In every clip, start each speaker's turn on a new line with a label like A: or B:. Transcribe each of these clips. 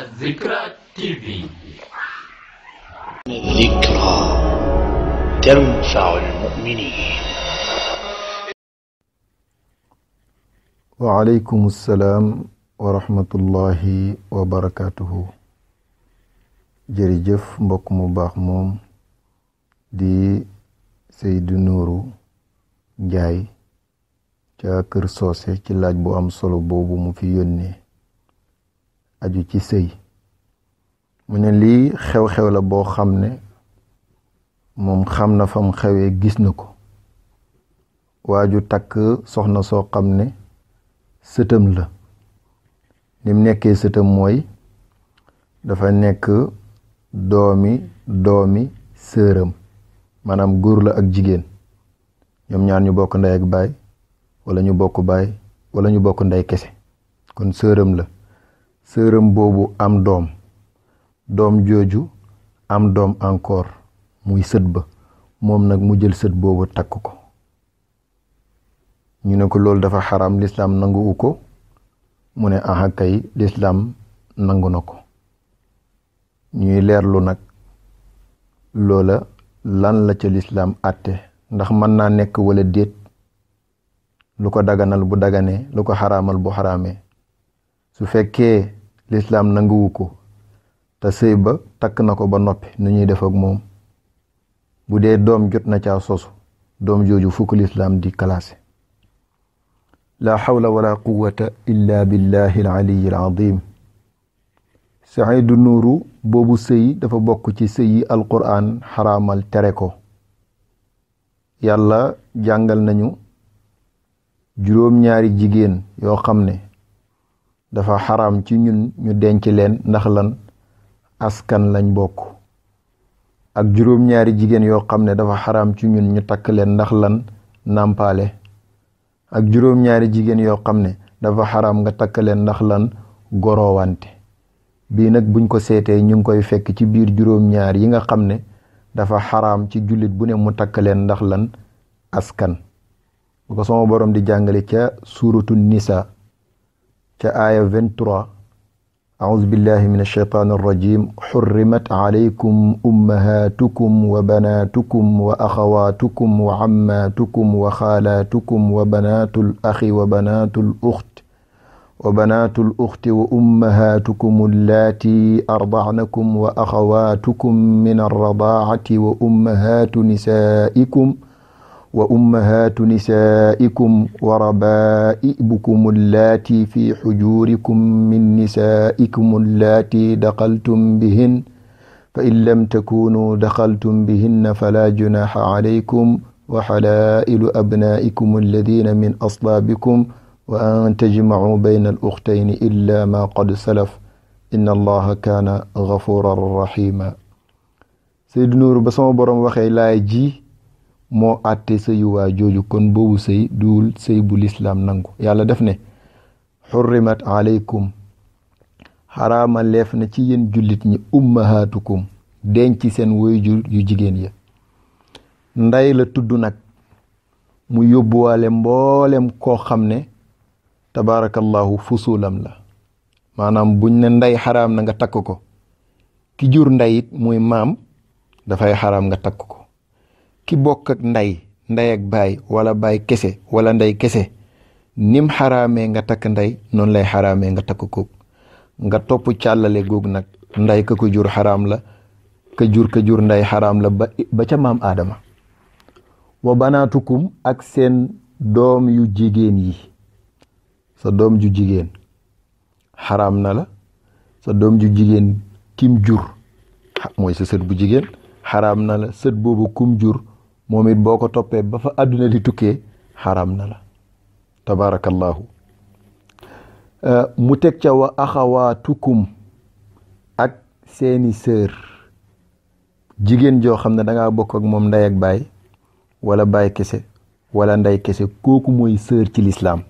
A: الذكرى TV.
B: الذكرى تنفع المؤمنين.
C: وعليكم السلام ورحمة الله وبركاته. jërëjëf mbokk mu baax moom di Seydou Nourou Ndiaye ca Kër Socé ci laaj bu am solo boobu mu fi yónnee aju ci sëy. mu ne lii xew-xew la boo xam ne moom xam na fam xewee gis na ko. waaju takk soxna soo xam ne sëtam la. nim nekkee sëtam mooy dafa nekk doomi sëram, maanaam góor la ak jigéen, ñoom ñaar ñu bokk ndey ak baay wala ñu bokk baay wala ñu bokk ndey kese, kon sëram la. sëram boobu am doom jooju am doom encore muy sët ba, moom nag mu jël sët boobu takk ko. ñu ne ko loolu dafa xaram, lislaam nanguwu ko. mu ne aha kay lislaam nangu na ko. ñuy leerlu nag loola lan la ca lislaam àtte, ndax mën naa nekk wala déet, lu ko daganal bu daganee, lu ko xaraamal bu xaraamee. su fekkee lislaam nanguwu ko te sëy ba takk na ko ba noppi, nu ñuy def ak moom? bu dee doom jot na caa sosu, doom jooju fukk lislaam di classé. la hawla wala quwwata illa billahi al-aliyyi al-azim. Seydou Nourou, boobu sëy dafa bokk ci sëyi alquran xaraamal tere ko. yàlla jàngal nañu juróom-ñaari jigéen yoo xam ne dafa xaraam ci ñun ñu denc leen, ndax lan? askan lañ bokk. ak juróom-ñaari jigéen yoo xam ne dafa xaraam ci ñun ñu takk leen, ndax lan? nàmpaale. ak juróom-ñaari jigéen yoo xam ne dafa xaraam nga takk leen, ndax lan? gorowante. bii nag buñ ko seetee ñu ngi koy fekk ci biir juróom-ñaar yi nga xam ne dafa xaraam ci jullit bu ne mu takk leen, ndax lan? askan. bu ko sama borom di jàngale ca suratu nisa ca aaya 23, a'udhu billahi minash shaitanir rajim. hurrimat alaykum ummahatukum wa banatukum wa akhawatukum wa ammatukum wa khalatukum wa banatul akhi wa banatul ukhti wa ummahatukum allati arda'nakum wa akhawatukum min ar-rada'ati wa ummahatu nisaikum wa raba'ibukum allati fi hujurikum min nisaikum allati dakhaltum bihin fa in lam takunu dakhaltum bihinna fala junaha alaykum wa halailu abna'ikum alladhina min aslabikum wa an tajma'u bayna al-ukhtayni illa ma qad salaf inna allaha kana ghafuran rahima. Seydou Nourou, ba sama borom waxee laay ji moo àtte sëyu waa jooju, kon boobu sëy duul sëy bu lislaam nangu. yàlla def ne xurrimat alaykum, xaraama leef na ci yéen jullit ñi, ummahatukum, denc seen waajur yu jigéen ya. nday la tudd nag, mu yóbbuwaale mboolem koo xam ne tabarakallahu fusulam la. maanaam buñ ne nday xaraam na nga takk ko, ki jur ndey it muy maam dafay xaraam nga takk ko. ki bokk ak ndey ak baay wala baay kese wala ndey kese, nim xaraamee nga takk ndey, noonu lay xaraamee nga takk ko. nga topp càllale goog nag, ndey ka ko jur xaraam la, ka jur ndey xaraam la ba ca maam Aadama. wa banaatukum, ak seen doom yu jigéen yi. sa doom ju jigéen xaraam na la. sa doom ju jigéen kim jur mooy sa sët bu jigéen, xaraam na la. sët boobu kum jur moom it boo ko toppee ba fa àdduna di tukkee xaraam na la. tabarakallahu. mu teg ca wa axawaatukum, ak seeni sœur. jigéen joo xam ne dangaa bokk ak moom ndey ak baay wala baay kese wala ndey kese, kooku mooy sœur ci lislaam.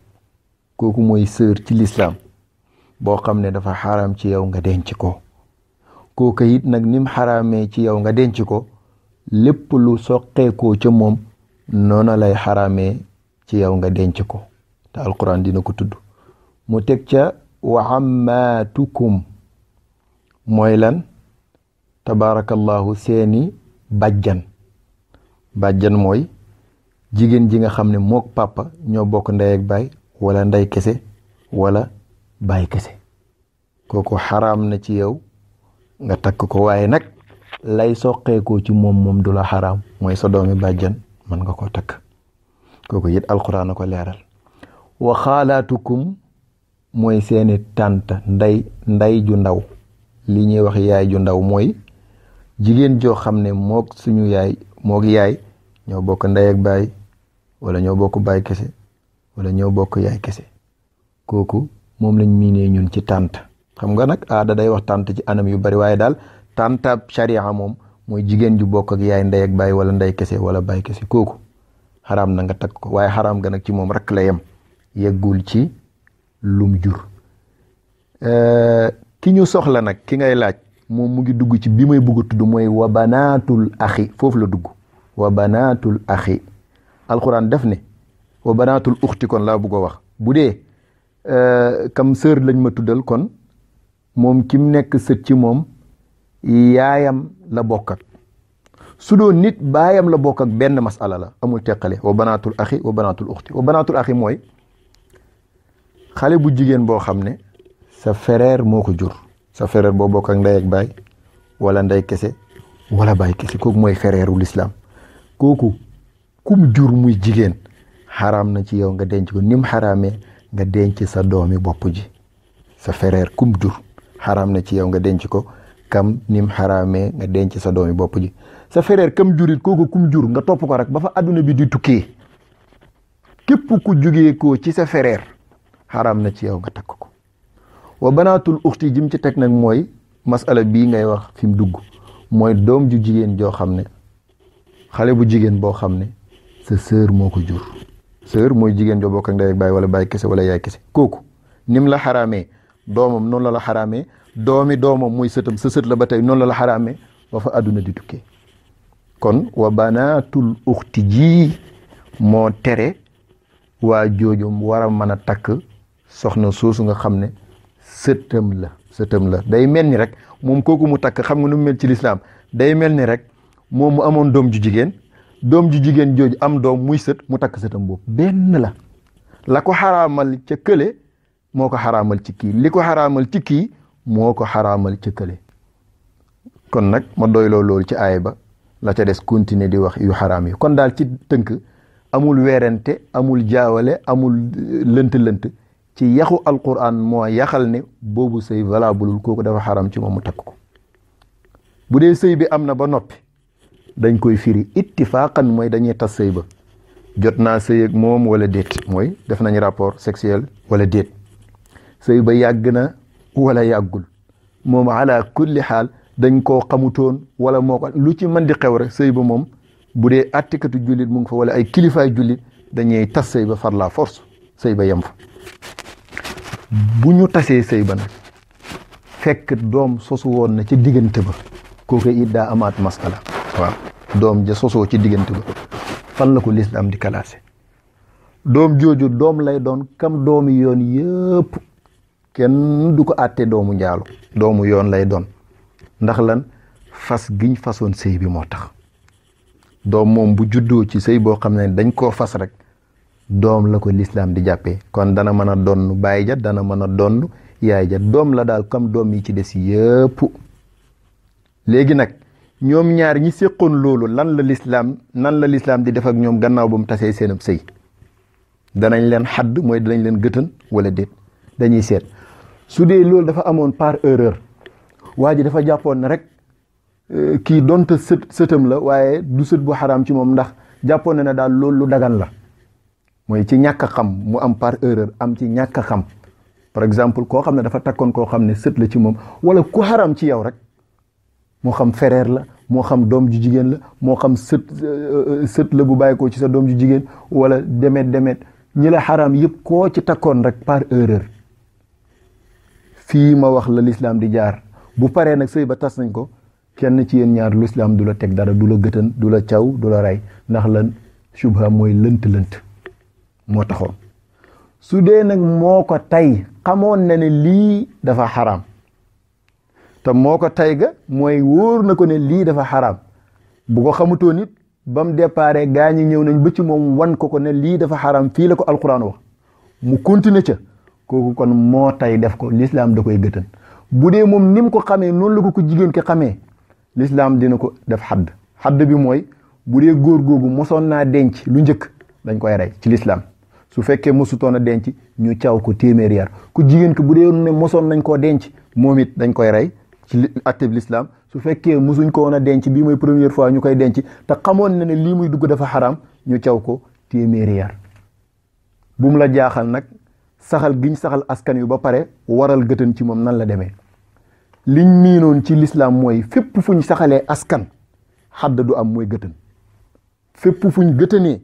C: kooku mooy sœur ci lislaam boo xam ne dafa xaraam ci yow nga denc ko. kooku it nag nim xaraamee ci yow nga denc ko, lépp lu soqeekoo ca moom noona lay xaraamee ci yow nga denc ko. te alquran dina ko tudd. mu teg ca wa ammaatukum, mooy lan tabaarakallahu seeni bàjjan mooy jigéen ji nga xam ne mook papa ñoo bokk ndey ak baay wala ndey kese wala baay kese kooku xaraam na ci yow nga takk ko waaye nag lay soqeekoo ci moom du la xaraam mooy sa doomi bàjjan mën nga koo takk kooku it alquran a ko leeral wa xaalaatukum mooy seeni tànta nday ju ndaw li ñuy wax yaay ju ndaw mooy jigéen joo xam ne mook suñu yaay mook yaay ñoo bokk ndey ak baay wala ñoo bokk baay kese wala ñoo bokk yaay kese kooku moom lañ miinee ñun ci tànt xam nga nag aada day wax tànt ci anam yu bari waaye daal tàntab sharia moom mooy jigéen ju bokk ak yaay ndey ak baay wala ndey kese wala baay kese kooku xaraam na nga takk ko waaye xaraam ga nag ci moom rek la yem yeggul ci lum jur ki ñu soxla nag ki ngay laaj moom mu ngi dugg ci bi may bëgg a tudd mooy wa banaatul axi foofu la dugg wa banaatul axi alquran def ne wa banaatul uxti kon laa bëgg a wax bu dee kam sœur lañ ma tuddal kon moom kim nekk sët ci moom yaayam la bokk ak su doon nit baayam la bokk ak benn masala la amul teqale wa banaatul axi wa banaatul uxti wa banaatul axi mooy xale bu jigéen boo xam ne sa frère moo ko jur sa frère boo bokk ak ndey ak baay wala ndey kese wala baay kese kooku mooy frèreul islam kooku kum jur muy jigéen xaraam na ci yow nga denc ko nim xaraamee nga denc sa doomi bopp ji sa frère kum jur xaraam na ci yow nga denc ko kam nim xaraamee nga denc sa doomi bopp ji sa frère kam jurit kooku kum jur nga topp ko rek ba fa adduna bi di tukkee képp ku jugee ko ci sa frère xaraam na ci yow nga takk ko wa banaatul uxti jim ci teg nag mooy masala bii ngay wax fi mu dugg mooy doom ju jigéen joo xam ne xale bu jigéen boo xam ne sa sœur moo ko jur sœur mooy jigéen joo bokk ak ndey ak baay wala baay kese wala yaay kese kooku nim la xaraamee doomam noonu la xaraamee doomi doomam muy sëtam sa sët la ba tey noonu la xaraamee ba fa àdduna di tukkee kon wa banaatul uxti ji moo tere waa joojum war a mën a takk soxna soosu nga xam ne sëtam la day mel ni rek moom kooku mu takk xam nga nu mu mel ci lislaam day mel ni rek moom mu amoon doom ju jigéen jooju am doom muy sët mu takk sëtam boobu benn la ko xaraamal ca kële moo ko xaraamal ci kii li ko xaraamal ci kii moo ko xaraamal ca kële kon nag ma doyloo loolu ci aaya ba la ca des continuer di wax yu xaraam yi kon daal ci tënk amul weerante amul jaawale amul lënt ci yaxu alquran moo yaxal ne boobu sëy valableul kooku dafa xaram ci moom mu takk ko bu dee sëy bi am na ba noppi dañ koy firi ittifaqan mooy dañuy tas sëy ba jot naa sëy ak moom wala déet mooy def nañ rapport sexuel wala déet sëy ba yàgg na wala yàggul moom ala kulli xaal dañ koo xamutoon wala moo ko lu ci mën di xew rek sëy ba moom bu dee attikatu jullit mu ngi fa wala ay kilifaay jullit dañuy tas sëy ba far la force sëy ba yem fa bu ñu tasee sëy ba nag fekk doom sosu woon na ci diggante ba kooku it daa amaat masala waaw doom ja sosoo ci diggante ba fan la ko lislaam di classé doom jooju doom lay doon kam doomi yoon yëpp kenn du ko àtte doomu njaalo doomu yoon lay doon ndax lan fas giñ fasoon sëy bi moo tax doom moom bu juddoo ci sëy boo xam ne dañ koo fas rek doom la ko lislaam di jàppee kon dana mën a donn baay ja dana mën a donn yaay ja doom la daal comme doom yi ci des yëpp léegi nag ñoom ñaar ñi séqoon loolu nan la lislaam di def ak ñoom gannaaw ba mu tasee seenab sëy danañ leen xadd mooy danañ leen gëtën wala déet dañuy seet su dee loolu dafa amoon par erreur waa ji dafa jàppoon ne rek kii donte sëtam la waaye du sët bu xaraam ci moom ndax jàppoon na ne daal loolu lu dagan la mooy ci ñàkk a xam mu am par erreur am ci ñàkk a xam par exemple koo xam ne dafa takkoon koo xam ne sët la ci moom wala ku xaraam ci yow rek moo xam frère la moo xam doom ju jigéen la moo xam sët la bu bàyyi ko ci sa doom ju jigéen wala demet ñi la xaraam yëpp koo ci takkoon rek par erreur fii ma wax la l'islam di jaar bu paree nag sëy ba tas nañ ko kenn ci yéen ñaar l'islam du la teg dara du la gëtën du la caw du la rey ndax lan subha mooy lënt moo taxoon su dee nag moo ko tay xamoon na ne lii dafa xaraam te moo ko tay ga mooy wóor na ko ne lii dafa xaraam bu ko xamutoon it ba mu déparé gaa ñi ñëw nañ ba ci moom wan ko ne lii dafa xaraam fii la ko alquran wax mu continuer ca kooku kon moo tay def ko l'islam da koy gëtën bu dee moom ni mu ko xamee noonu la ko jigéen ki xamee l'islam dina ko def xadd bi mooy bu dee góor googu mosoon naa denc lu njëkk dañ koy rey ci l'islam su fekkee mosutoon a denc ñu caw ko téeméeri yar ku jigéen ki bu dee ne mosoon nañ koo denc moom it dañ koy rey ci acte bi l'islam su fekkee mosuñ ko woon a denc bii mooy première fois ñu koy denc te xamoon na ne lii muy dugg dafa xaraam ñu caw ko téeméeri yar bu mu la jaaxal nag saxal giñ saxal askan yu ba pare waral gëtën ci moom nan la demee liñ miinoon ci l'islam mooy fépp fuñ saxalee askan xadd du am mooy gëtën fépp fuñ gëtënee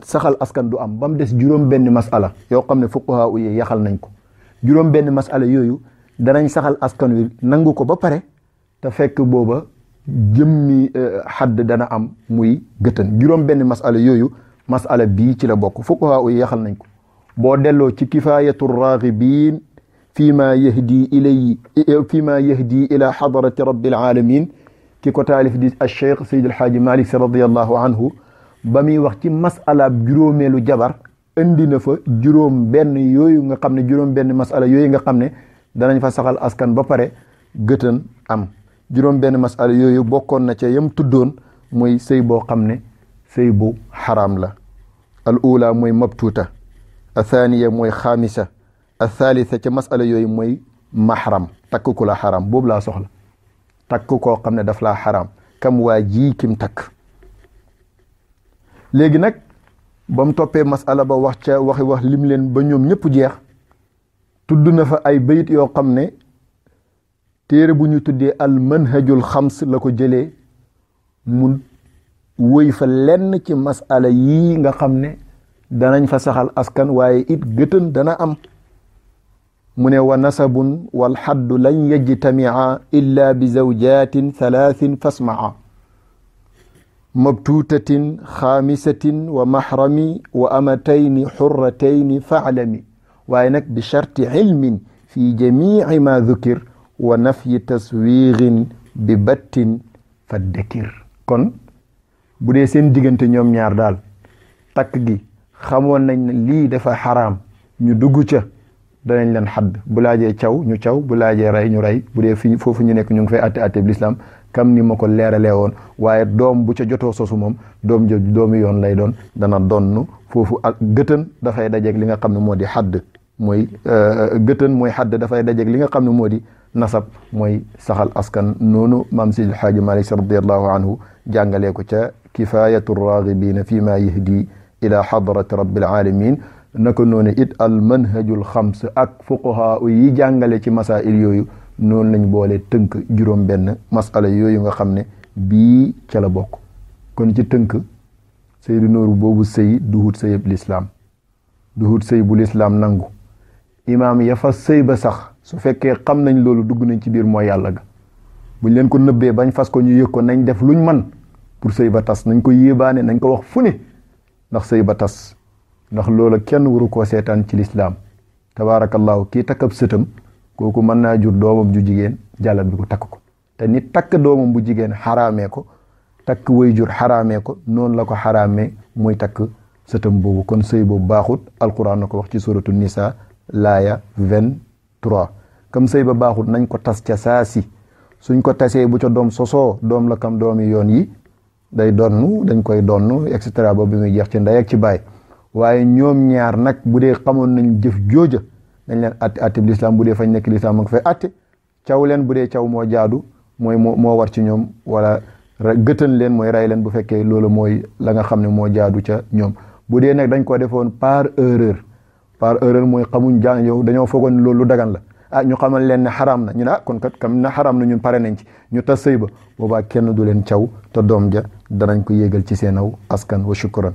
C: saxal askan du am ba mu des juróom benn masala yoo xam ne fuqaha yi yaxal nañ ko juróom benn masala yooyu danañ saxal askan wi nangu ko ba pare te fekk booba jëmmi xadd dana am muy gëtën juróom benn masala yooyu masala bii ci la bokk fuqaha yi yaxal nañ ko boo delloo ci kifayatu raghibin fima yahdi ila hadrati rabbil alamin ki ko taalif di al-Cheikh Seydi El Hadji Malick Sy radiyallahu anhu ba muy wax ci masala juróomeelu jabar indi na fa juróom benn yooyu nga xam ne juróom benn masala yooyu nga xam ne danañ fa saxal askan ba pare gëtën am juróom benn masala yooyu bokkoon na ca yam tuddoon mooy sëy boo xam ne sëy bu xaraam la al ula mooy mabtuuta a thaniya mooy xaamisa a thalitha ca masala yooyu mooy mahram takk ku la xaraam boobu laa soxla takk koo xam ne daf laa xaraam kam waa ji kim takk léegi nag ba mu toppee masala ba wax lim leen ba ñoom ñëpp jeex tudd na fa ay bayit yoo xam ne téere bu ñu tuddee al manhajul xams la ko jëlee mu wëy fa lenn ci masala yii nga xam ne danañ fa saxal askan waaye it gëtën dana am mu ne wa nasabun wal xaddu lan yajtamia illa bi zawjatin thalathin fasmaa mabtuutatin xaamisatin wa mahrami wa amatayni xurratayni faalami waaye nag bi sharti ilmin fi jamici ma dhukir wa nafyi taswiirin bi battin faddakir kon bu dee seen diggante ñoom ñaar daal takk gi xamoon nañ ne lii dafa xaraam ñu dugg ca danañ leen xadd bu laajee caw ñu caw bu laajee rey ñu rey bu dee fi foofu ñu nekk ñu ngi fay atte bi l'islam kam ni ma ko leeralee woon waaye doom bu ca jotoo sosu moom doomi yoon lay doon dana donn foofu ak gëtën dafay dajeeg li nga xam ne moo di xadd mooy gëtën mooy xadd dafay dajeeg li nga xam ne moo di nasab mooy saxal askan noonu maam Seydi El Hadji Malick Sy radiyallahu anhu jàngalee ko ca kifayatu raghibina fi ma yahdi ila hadrati rabbil alamin naka noonu it al manhajul xams ak fuqaha yi jàngale ci masail yooyu noonu lañ boole tënk juróom benn masala yooyu nga xam ne bii ca la bokk kon ci tënk Seydou Nourou boobu sëy duhut sëyab l'islam duhut sëy bu l'islam nangu imaam ya fa sëy ba sax su fekkee xam nañ loolu dugg nañ ci biir mooy yàlla ga buñ leen ko nëbbee bañ fas ko ñu yëg ko nañ def luñ man pour sëy ba tas nañ ko yéebaane nañ ko wax fu ne ndax sëy ba tas ndax loola kenn waru koo seetaan ci lislaam tabaarakallahu kii takk ab sëtam kooku mën naa jur doomam ju jigéen jàllat bi ko takk ko te nit takk doomam bu jigéen xaraamee ko takk way jur xaraamee ko noonu la ko xaraamee muy takk sëtam boobu kon sëy boobu baaxut alquran na ko wax ci suratu nisa laaya 23 comme sëy ba baaxut nañ ko tas ca saasi suñ ko tasee bu ca doom sosoo doom la kam doomi yoon yi day donnu dañ koy donnu et cetera ba bi muy jeex ci ndey ak ci baay waaye ñoom ñaar nag bu dee xamoon nañ jëf jooja dañ leen atte bi lislaam bu dee fañ nekk lislaam ma ko fay atte caw leen bu dee caw moo jaadu mooy moo war ci ñoom wala gëtën leen mooy rey leen bu fekkee loolu mooy la nga xam ne moo jaadu ca ñoom bu dee nag dañ ko defoon par erreur mooy xamuñ jàng yow dañoo foogoon loolu dagan la ñu xamal leen ne xaraam na ñu ne kon kat kam na xaraam na ñun pare nañ ci ñu tas sëy ba boobaa kenn du leen caw te doom ja danañ ko yéegal ci seen aw askan wa shukran